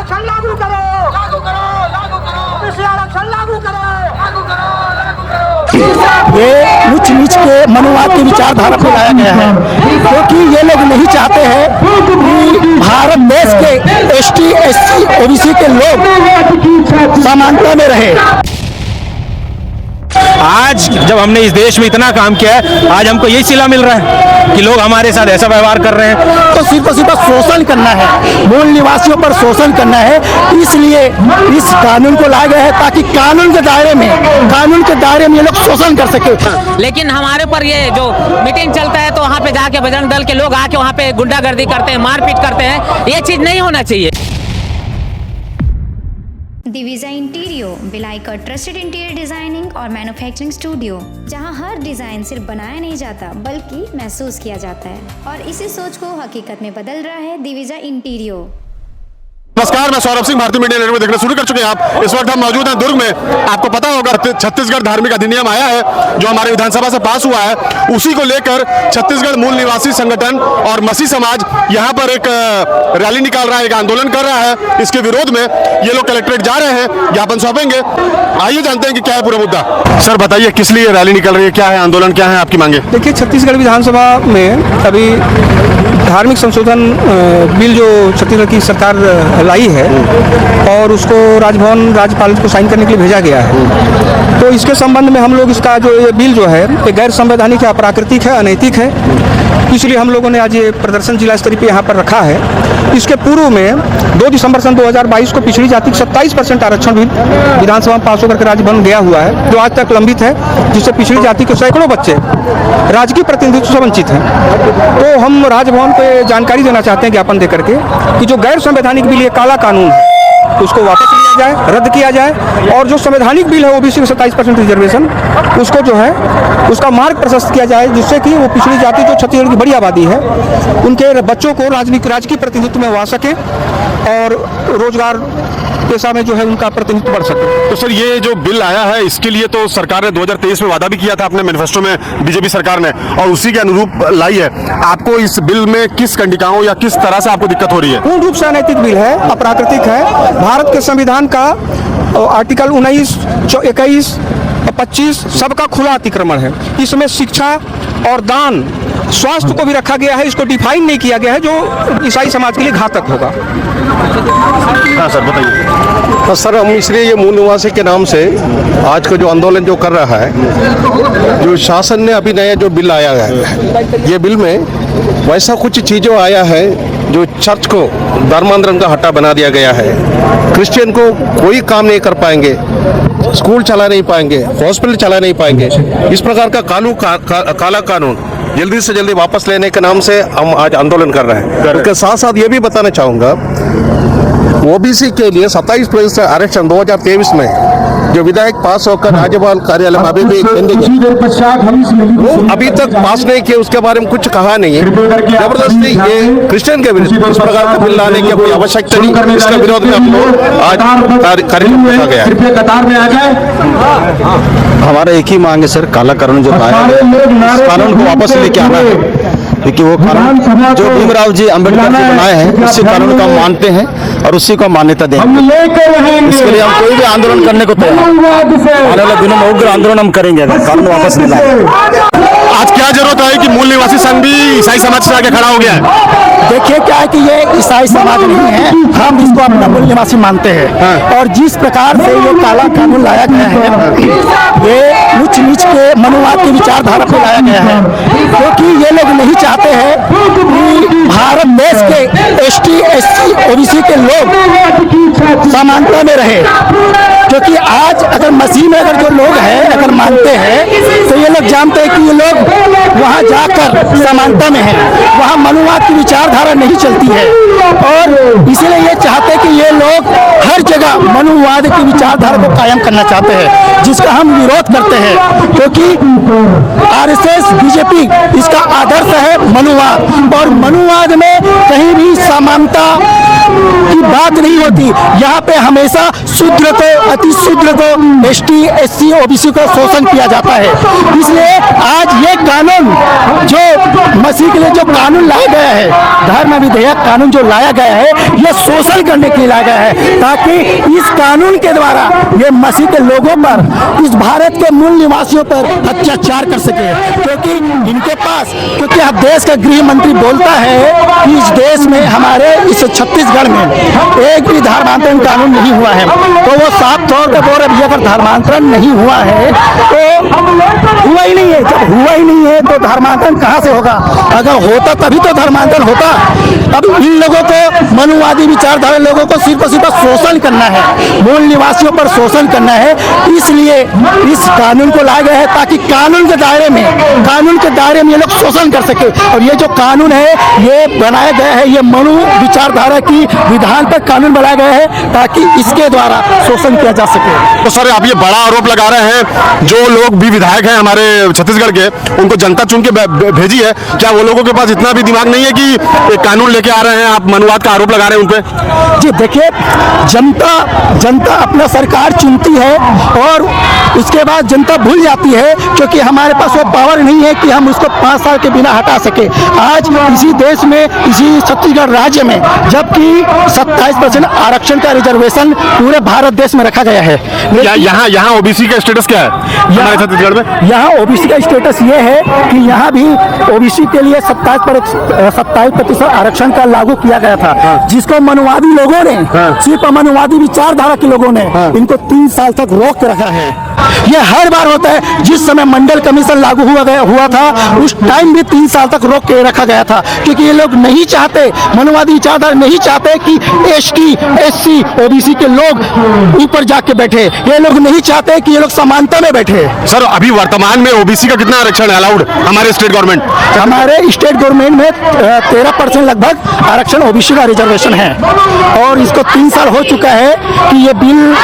आरक्षण लागू करो, लागू करो, लागू करो, कृषि आरक्षण लागू करो, लागू करो, लागू करो। ये उच्च नीच के मनुवाद की विचारधारा को लाया गया है, क्योंकि ये लोग नहीं चाहते हैं कि भारत देश के एसटी, एससी, ओबीसी के लोग समानता में रहे। आज जब हमने इस देश में इतना काम किया है, आज हमको यही सिला मिल रहा है कि लोग हमारे साथ ऐसा व्यवहार कर रहे हैं। तो सिर्फ और सिर्फ शोषण करना है, मूल निवासियों पर शोषण करना है, इसलिए इस कानून को लाया गया है ताकि कानून के दायरे में ये लोग शोषण कर सके। लेकिन हमारे पर ये जो मीटिंग चलता है तो वहाँ पे जाके बजरंग दल के लोग आके वहाँ पे गुंडागर्दी करते हैं, मारपीट करते हैं, ये चीज नहीं होना चाहिए। दिविजा इंटीरियो भिलाई का ट्रस्टेड इंटीरियर डिजाइनिंग और मैन्युफैक्चरिंग स्टूडियो, जहां हर डिजाइन सिर्फ बनाया नहीं जाता बल्कि महसूस किया जाता है, और इसी सोच को हकीकत में बदल रहा है दिविजा इंटीरियो। नमस्कार, मैं सौरभ सिंह, भारतीय मीडिया नेटवर्क देखना शुरू कर चुके हैं आप। इस वक्त हम मौजूद हैं दुर्ग में। आपको पता होगा छत्तीसगढ़ धार्मिक अधिनियम आया है जो हमारे विधानसभा से पास हुआ है, उसी को लेकर छत्तीसगढ़ मूल निवासी संगठन और मसीह समाज यहाँ पर एक रैली निकाल रहा है, एक आंदोलन कर रहा है। इसके विरोध में ये लोग कलेक्ट्रेट जा रहे हैं, ज्ञापन सौंपेंगे। आइए जानते हैं कि क्या है पूरा मुद्दा। सर बताइए, किस लिए रैली निकल रही है, क्या है आंदोलन, क्या है आपकी मांगे? देखिए, छत्तीसगढ़ विधानसभा में अभी धार्मिक संशोधन बिल जो छत्तीसगढ़ की सरकार लाई है और उसको राजभवन राज्यपाल को साइन करने के लिए भेजा गया है, तो इसके संबंध में हम लोग इसका जो ये बिल जो है ये गैर संवैधानिक है, अप्राकृतिक है, अनैतिक है, इसलिए हम लोगों ने आज ये प्रदर्शन जिला स्तरीय पे यहाँ पर रखा है। इसके पूर्व में 2 दिसंबर सन 2022 को पिछड़ी जाति को 27% आरक्षण भी विधानसभा में पास होकर के राजभवन गया हुआ है, जो आज तक लंबित है, जिससे पिछड़ी जाति के सैकड़ों बच्चे राजकीय प्रतिनिधित्व से वंचित हैं। तो हम राजभवन पे जानकारी देना चाहते हैं ज्ञापन देकर के कि जो गैर संवैधानिक बिल, ये काला कानून है, उसको वापस लिया जाए, रद्द किया जाए, और जो संवैधानिक बिल है ओबीसी में 27% रिजर्वेशन, उसको जो है उसका मार्ग प्रशस्त किया जाए, जिससे कि वो पिछड़ी जाति जो छत्तीसगढ़ की बड़ी आबादी है उनके बच्चों को राजकीय प्रतिनिधित्व में ला सके और रोजगार पेशा में जो है उनका प्रतिनिधित्व बढ़ सके। तो सर, ये जो बिल आया है इसके लिए तो सरकार ने 2023 में वादा भी किया था अपने मैनिफेस्टो में, बीजेपी सरकार ने, और उसी के अनुरूप लाई है। आपको इस बिल में किस कंडिकाओं या किस तरह से आपको दिक्कत हो रही है? पूर्ण रूप से अनैतिक बिल है, अप्राकृतिक है। भारत के संविधान का आर्टिकल 19, 21, 25 सबका खुला अतिक्रमण है। इसमें शिक्षा और दान, स्वास्थ्य को भी रखा गया है, इसको डिफाइन नहीं किया गया है, जो ईसाई समाज के लिए घातक होगा। हाँ सर, बताइए। तो सर, हम इसलिए ये मूल निवासी के नाम से आज का जो आंदोलन जो कर रहा है, जो शासन ने अभी नया जो बिल आया है, ये बिल में वैसा कुछ चीज़ों आया है जो चर्च को धर्मांतरण का हट्टा बना दिया गया है। क्रिश्चियन को कोई काम नहीं कर पाएंगे, स्कूल चला नहीं पाएंगे, हॉस्पिटल चला नहीं पाएंगे। इस प्रकार का काला कानून जल्दी से जल्दी वापस लेने के नाम से हम आज आंदोलन कर रहे हैं। उसके साथ साथ ये भी बताना चाहूँगा, ओबीसी के लिए 27% आरक्षण 2023 में जो विधायक पास होकर राज्यपाल कार्यालय में अभी तक पास नहीं किया, उसके बारे में कुछ कहा नहीं है। जबरदस्ती ये क्रिश्चियन के विरुद्ध इस प्रकार का बिल लाने की कोई आवश्यकता नहीं, इसके विरोध में हम लोग आज कार्यक्रम रखा गया है। हमारा एक ही मांग है सर, काला कानून जो लाया है, इस कानून को वापस लेके आना है, क्योंकि वो कानून जो भीमराव जी अम्बेडकर ने बनाए हैं उसी कानून को हम मानते हैं और उसी को मान्यता देंगे। इसके लिए हम कोई भी आंदोलन करने को तैयार हैं। आने वाले दिनों में उग्र आंदोलन हम करेंगे अगर कानून वापस नहीं लाए। आज क्या जरूरत है कि मूल निवासी संघ भी ईसाई समाज से आगे खड़ा हो गया है? देखिए, क्या है कि ये ईसाई समाज नहीं है, हम इसको अपना मूल निवासी मानते हैं। और जिस प्रकार से ये काला कानून लाया गया है, ये उच्च नीच के मनुवाद की विचारधारा को लाया गया है, क्योंकि ये लोग नहीं चाहते हैं कि भारत देश के एसटी, एससी, ओबीसी के लोग समानता में रहे। क्योंकि आज अगर मसीह में अगर जो लोग हैं अगर मानते हैं तो ये लोग जानते हैं कि ये लोग वहाँ जाकर समानता में हैं, वहाँ मनुवाद की विचारधारा नहीं चलती है, और इसीलिए ये चाहते हैं कि ये लोग हर जगह मनुवाद की विचारधारा को कायम करना चाहते हैं, जिसका हम विरोध करते हैं। क्योंकि आरएसएस, बीजेपी इसका आदर्श है मनुवाद, और मनुवाद में कहीं भी समानता की बात नहीं होती कि यहाँ पे हमेशा शूद्र को, अति शूद्र को, ST SC OBC को शोषण किया जाता है। इसलिए आज ये कानून जो मसीह के लिए जो कानून लाया गया है, धर्म विधेयक कानून जो लाया गया है, ये शोषण करने के लिए लाया गया है, ताकि इस कानून के द्वारा ये मसीह के लोगों पर, इस भारत के मूल निवासियों पर अत्याचार कर सके। क्योंकि इनके पास, क्योंकि अब देश का गृह मंत्री बोलता है कि इस देश में, हमारे इस छत्तीसगढ़ में एक भी धर्मांतरण कानून नहीं हुआ है, तो वो साफ तौर पर बोल रहे अगर धर्मांतरण नहीं हुआ है तो हुआ ही नहीं है। जब हुआ ही नहीं है तो धर्मांतरण कहाँ से होगा? अगर होता तभी तो धर्मांतरण होता। अब इन लोगों को, मनुवादी विचारधारा लोगों को सिर्फ और सिर्फ शोषण करना है, मूल निवासियों पर शोषण करना है। इसलिए इस कानून को लाया गया है ताकि कानून के दायरे में ये लोग शोषण कर सके। और ये जो कानून है ये बनाया गया है, ये मनु विचारधारा की विधान पर कानून बनाया गया है ताकि इसके द्वारा शोषण किया जा सके। तो सर आप ये बड़ा आरोप लगा रहे हैं, जो लोग भी विधायक हैं हमारे छत्तीसगढ़ के, उनको जनता चुन के भेजी है, क्या वो लोगों के पास इतना भी दिमाग नहीं है कि एक कानून लेके आ रहे हैं, आप मनुवाद का आरोप लगा रहे हैं उन पे? जी देखिए, जनता अपना सरकार चुनती है और उसके बाद जनता भूल जाती है, क्योंकि हमारे पास वो पावर नहीं है कि हम उसको 5 साल के बिना हटा सके। आज इसी देश में, इसी छत्तीसगढ़ राज्य में, जबकि 27% आरक्षण का रिजर्वेशन पूरे भारत देश में रखा गया है। यहाँ OBC का स्टेटस क्या है हमारे छत्तीसगढ़ में? यहाँ OBC का स्टेटस ये है कि यहाँ भी OBC के लिए 27% आरक्षण का लागू किया गया था, जिसको मनुवादी लोगों ने, सिर्फ मनुवादी विचारधारा के लोगों ने इनको 3 साल तक रोक के रखा है। ये हर बार होता है। जिस समय मंडल कमीशन लागू हुआ था, उस टाइम भी 3 साल तक रोक के रखा गया था, क्योंकि ये लोग नहीं चाहते, मनुवादी विचारधारा नहीं चाहते कि ST SC OBC के लोग ऊपर जाके बैठे। ये लोग नहीं चाहते कि ये लोग समानता में बैठे। सर अभी वर्तमान में OBC का कितना आरक्षण है अलाउड हमारे स्टेट गवर्नमेंट? हमारे स्टेट गवर्नमेंट में 13% लगभग आरक्षण OBC का रिजर्वेशन है, और इसको 3 साल हो चुका है कि ये बिल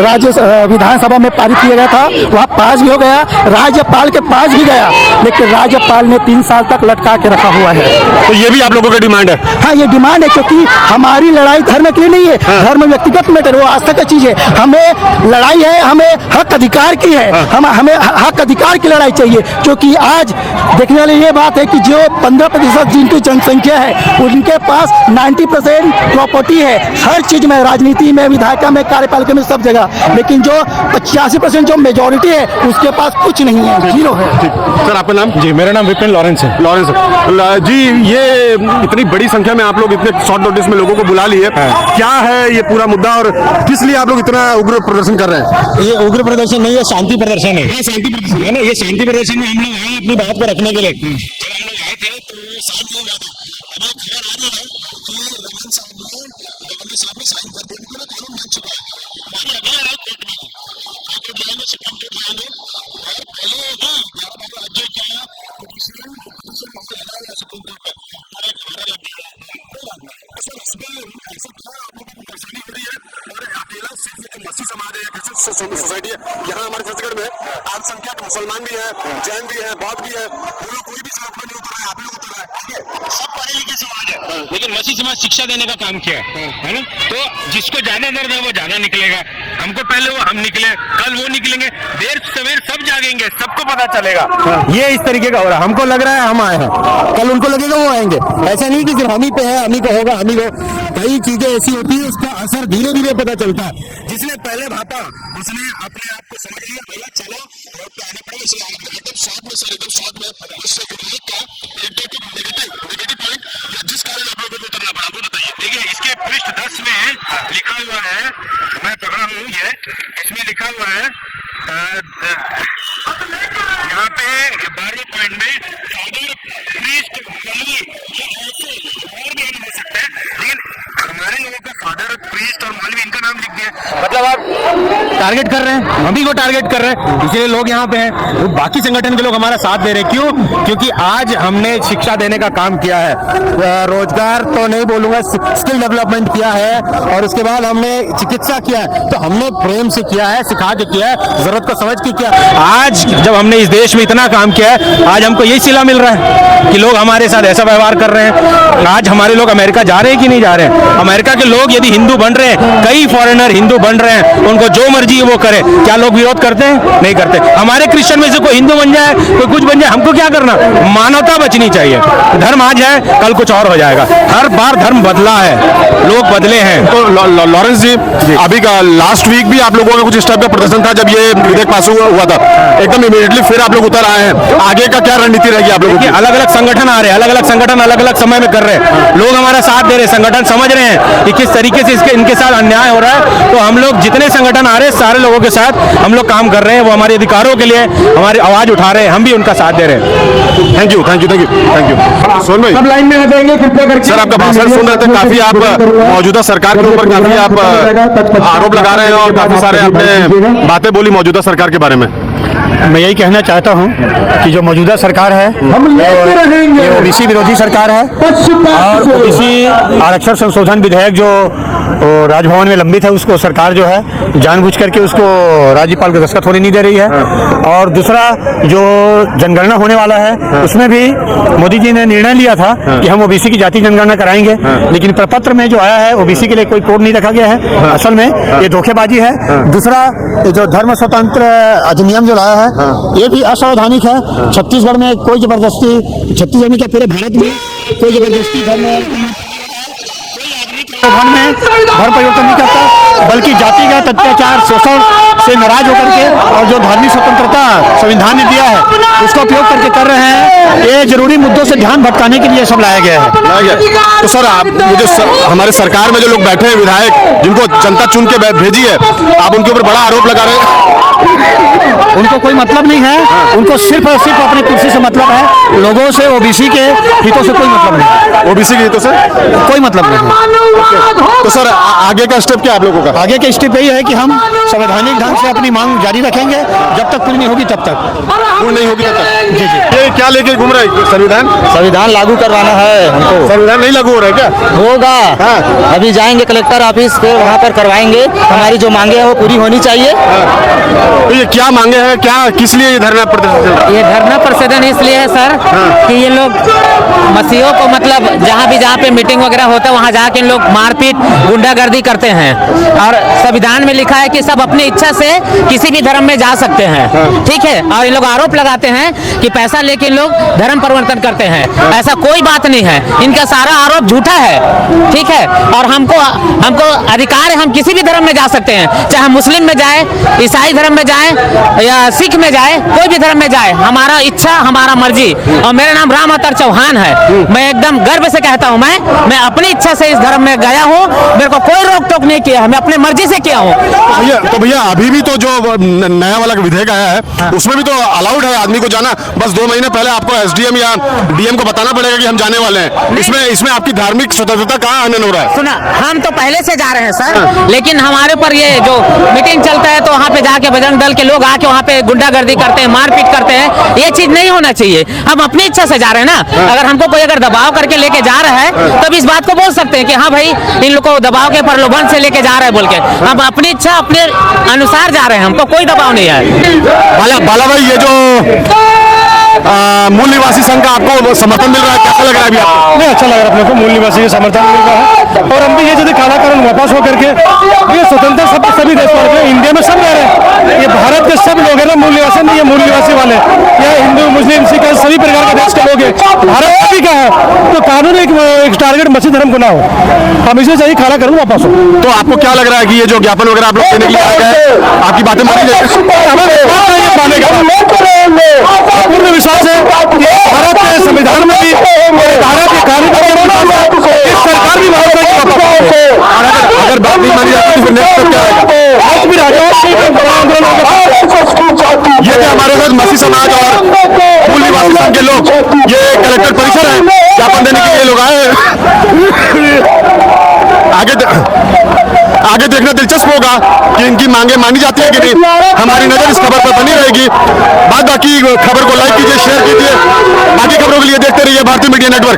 राज्य विधानसभा में पारित किया गया था, वहाँ पास भी हो गया, राज्यपाल के पास भी गया, लेकिन राज्यपाल ने 3 साल तक लटका के रखा हुआ है। तो ये भी आप लोगों की डिमांड है? हाँ, ये डिमांड है, क्योंकि हमारी लड़ाई धर्म के लिए नहीं है। धर्म व्यक्तिगत मैटर, वो आस्था की चीज है। हमें लड़ाई है, हमें हक अधिकार की है, हमें हक अधिकार की लड़ाई चाहिए। क्योंकि आज देखने वाली ये बात है कि जो 15% जिनकी जनसंख्या है, उनके पास 90% प्रॉपर्टी है, हर चीज में, राजनीति में, विधायिका में, कार्यपालिका में, सब जगह। लेकिन जो 85% जो मेजोरिटी है, उसके पास कुछ नहीं है, जीरो है। सर आपका नाम? जी मेरा नाम विपिन लॉरेंस है। लॉरेंस जी, ये इतनी बड़ी संख्या में आप लोग इतने शॉर्ट नोटिस में लोगों को बुला लिए, क्या है ये पूरा मुद्दा और किस लिए आप लोग इतना उग्र प्रदर्शन कर रहे हैं? ये उग्र प्रदर्शन नहीं है, शांति प्रदर्शन है। शांति प्रदर्शन है ना, ये शांति प्रदर्शन में हम लोग आए अपनी बात को रखने के लिए। जब हम लोग आए थे तो साथ नहीं हुआ था, हमें खबर आ रही है कि रमन साहब ने साइन कर दिया, पूरा कानून बन चुका है। हमारी अगली लड़ाई कोर्ट में जाएंगे, सुप्रीम कोर्ट जाएंगे, और पहले ही 11 राज्यों का सुप्रीम कोर्ट में हमारा लग गया परेशानी हो रही है। और अकेला सिर्फ मसीह समाज है, सोसाइटी है, यहाँ हमारे छत्तीसगढ़ में अल्पसंख्यक मुसलमान भी है, जैन भी है, बौद्ध भी है, वो लोग कोई भी सड़क पर नहीं उतर रहा है, आप लोग उतर रहा है, ठीक है? सब पढ़े लिखे समाज है, लेकिन मसीह समाज शिक्षा देने का काम किया है ना। तो जिसको ज्यादा दर्द है वो ज्यादा निकलेगा। हमको पहले वो हम निकले, कल वो निकलेंगे, देर सवेर सब जागेंगे, सबको पता चलेगा। ये इस तरीके का हो रहा है। हमको लग रहा है हम आए हैं, कल उनको लगेगा वो आएंगे। ऐसा नहीं कि सिर्फ हम ही पे है, हम ही को होगा, हम ही को। कई चीजें ऐसी होती है, उसका असर धीरे धीरे पता चलता है। जिसने पहले भापा उसने अपने आप को समझ लिया, भैया चलो रोड पे आना पड़ेगा, इसलिए एकदम शॉर्ट में उससे नेगेटिव पॉइंट या जिस कारण आप लोगों को उतरना पड़ा वो बताइए। ठीक है, इसके पृष्ठ 10 में लिखा हुआ है, मैं पढ़ा हूँ, ये इसमें लिखा हुआ है यहाँ पे 12वें पॉइंट में फादर प्रीस्ट मौलवी, ये ऐसे और भी हो सकता है, लेकिन हमारे लोगों का फादर प्रीस्ट और मौलवी इनका नाम लिख दिया, मतलब आप टारगेट कर रहे हैं, हम ही को टारगेट कर रहे हैं, इसलिए लोग यहाँ पे हैं। तो बाकी संगठन के लोग हमारा साथ दे रहे हैं, क्यों? क्योंकि आज हमने शिक्षा देने का काम किया है, रोजगार तो नहीं बोलूंगा, स्किल डेवलपमेंट किया है, और उसके बाद हमने चिकित्सा किया है। तो हमने प्रेम से किया है, सिखा के किया है, जरूरत को समझ के किया। आज जब हमने इस देश में इतना काम किया है, आज हमको यही सिला मिल रहा है कि लोग हमारे साथ ऐसा व्यवहार कर रहे हैं। आज हमारे लोग अमेरिका जा रहे हैं कि नहीं जा रहे हैं? अमेरिका के के लोग यदि हिंदू बन रहे हैं, कई फॉरेनर हिंदू बन रहे हैं, उनको जो मर्जी है वो करे, क्या लोग विरोध करते हैं? नहीं करते। हमारे क्रिश्चियन में से कोई हिंदू बन जाए, कोई कुछ बन जाए, हमको क्या करना? मानवता बचनी चाहिए। धर्म आज है, कल कुछ और हो जाएगा। हर बार धर्म बदला है, लोग बदले हैं। तो लॉरेंस जी, अभी का लास्ट वीक भी आप लोगों का कुछ इस टाइप का प्रदर्शन था जब ये विधेयक पास हुआ था, एकदम इमीडिएटली फिर आप लोग उतर आए हैं। आगे का क्या रणनीति रहेगी आप लोगों की? अलग अलग संगठन आ रहे हैं, अलग अलग संगठन अलग अलग समय में कर रहे हैं, लोग हमारा साथ दे रहे हैं, संगठन समझ रहे हैं कि किस तरीके से इनके साथ अन्याय हो रहा है। तो हम लोग जितने संगठन आ रहे हैं, सारे लोगों के साथ हम लोग काम कर रहे हैं। वो हमारे अधिकारों के लिए हमारी आवाज उठा रहे हैं, हम भी उनका साथ दे रहे हैं। Thank you, thank you, thank you, thank you. सोन भाई, सब लाइन में आ जाएंगे कृपया करके। सर, आपका भाषण सुन रहे थे, काफी आप मौजूदा सरकार के ऊपर काफी आप आरोप लगा रहे हैं और काफी सारे आपने बातें बोली मौजूदा सरकार के बारे में। मैं यही कहना चाहता हूं कि जो मौजूदा सरकार है ये ओबीसी विरोधी सरकार है और ओबीसी आरक्षण संशोधन विधेयक जो राजभवन में लंबित है उसको सरकार जो है जानबूझ करके उसको राज्यपाल को दस्तखत होने नहीं दे रही है। और दूसरा जो जनगणना होने वाला है उसमें भी मोदी जी ने निर्णय लिया था कि हम ओबीसी की जाति जनगणना कराएंगे, लेकिन प्रपत्र में जो आया है ओबीसी के लिए कोई कोड नहीं रखा गया है। असल में ये धोखेबाजी है। दूसरा जो धर्म स्वतंत्र अधिनियम जो लाया है ये भी असंवैधानिक है। छत्तीसगढ़ में कोई जबरदस्ती, छत्तीसगढ़ में क्या पूरे भारत में कोई जबरदस्ती धर्म में धर्म परिवर्तन नहीं करता, बल्कि जातिगत अत्याचार शोषण से नाराज होकर के और जो धार्मिक स्वतंत्रता संविधान ने दिया है उसका उपयोग करके कर रहे हैं। ये जरूरी मुद्दों से ध्यान भटकाने के लिए सब लाया गया है। तो सर, आप हमारे सरकार में जो लोग बैठे हैं विधायक जिनको जनता चुन के भेजी है, आप उनके ऊपर बड़ा आरोप लगा रहे हैं। उनको कोई मतलब नहीं है, उनको सिर्फ और सिर्फ अपनी कुर्सी से मतलब है। लोगों से ओबीसी के हितों से कोई मतलब नहीं, ओबीसी के हितों से कोई मतलब नहीं। तो सर, आगे का स्टेप क्या आप लोगों का? आगे का स्टेप यही है कि हम संवैधानिक ढंग से अपनी मांग जारी रखेंगे जब तक पूरी नहीं होगी तब तक। पूरी नहीं होगी तब तक? जी जी। ये क्या लेके घूम रहे हैं? संविधान लागू करवाना है हमको। संविधान नहीं लागू हो रहा है क्या? होगा। हाँ। अभी जाएंगे कलेक्टर ऑफिस पे, वहाँ पर करवाएंगे। हमारी जो मांगे हैं वो पूरी होनी चाहिए। तो ये क्या मांगे हैं, क्या किस लिए ये धरना प्रदर्शन? ये धरना प्रदर्शन इसलिए है सर कि ये लोग मसीहों को मतलब जहाँ पे मीटिंग वगैरह होता है वहाँ जाके इन लोग मारपीट गुंडागर्दी करते हैं। और संविधान में लिखा है कि सब अपनी इच्छा से किसी भी धर्म में जा सकते हैं, ठीक है। और ये लोग आरोप लगाते हैं कि पैसा लेके लोग धर्म परिवर्तन करते हैं। ऐसा कोई बात नहीं है, इनका सारा आरोप झूठा है, ठीक है। और हमको अधिकार है, हम किसी भी धर्म में जा सकते हैं, चाहे मुस्लिम में जाए, ईसाई धर्म में जाए या सिख में जाए, कोई भी धर्म में जाए, हमारा इच्छा हमारा मर्जी। और मेरा नाम राम अवतार चौहान है। मैं एकदम गर्व से कहता हूँ मैं अपनी इच्छा से इस धर्म में गया हूँ, मेरे को कोई रोक टोक नहीं किया है, मैं अपने मर्जी से किया हूँ। तो भैया अभी भी तो जो नया वाला विधेयक आया है उसमें भी तो अलाउड है आदमी को जाना। बस 2 महीने पहले आपको एसडीएम या डीएम को बताना पड़ेगा कि हम जाने वाले हैं। इसमें आपकी धार्मिक स्वतंत्रता कहाँ हनन हो रहा है? सुना, हम तो पहले से जा रहे हैं सर, लेकिन हमारे ऊपर ये जो मीटिंग चलता है तो वहाँ पे जाके बजरंग दल के लोग आके वहाँ पे गुंडागर्दी करते हैं, मारपीट करते हैं। ये चीज नहीं होना चाहिए। हम अपनी इच्छा से जा रहे हैं ना। अगर हमको कोई अगर दबाव करके लेके जा रहा है तब इस बात को बोल सकते हैं कि हाँ भाई इन लोग को दबाव के प्रलोभन से लेके जा रहे हैं बोल के। हम अपनी इच्छा अपने अनुसार जा रहे हैं, हमको कोई दबाव नहीं है। बाला भाई, ये जो मूल निवासी संघ का आपको समर्थन मिल रहा है, कैसा लग रहा है अभी आपको? नहीं, अच्छा लग रहा है अपने को। मूल निवासी का समर्थन मिल रहा है और हम भी ये यदि काला कानून वापस हो करके ये स्वतंत्र सभी देशवासी हैं, इंडिया में सब रह रहे हैं। ये भारत के सब लोग हैं ना, मूल निवासी नहीं है, मूल निवासी वाले या हिंदू मुस्लिम सिख सभी प्रकार के देश के लोग हैं। भारत सभी का है, तो कानून एक टारगेट मसीह धर्म को ना हो। हम इसे चाहिए काला कानून वापस हो। तो आपको क्या लग रहा है कि ये जो ज्ञापन वगैरह आप लोग देने के लिए आ गए, आपकी बातें मानी जाएगी? पूर्ण विश्वास है कि भारत के संविधान में भी भारत के कानून सरकार भी अगर बात नहीं मानी जाती तो नेक्स्ट स्टेप क्या आएगा? ये थे हमारे साथ मसीह समाज और मूल निवासी संघ के लोग। ये कलेक्टर परिसर है, ज्ञापन देने के लिए लोग आए हैं। आगे देखना दिलचस्प होगा कि इनकी मांगे मानी जाती है कि नहीं। हमारी नजर इस खबर पर बनी रहेगी। बाकी खबर को लाइक कीजिए, शेयर कीजिए। बाकी खबरों के लिए देखते रहिए भारतीय मीडिया नेटवर्क।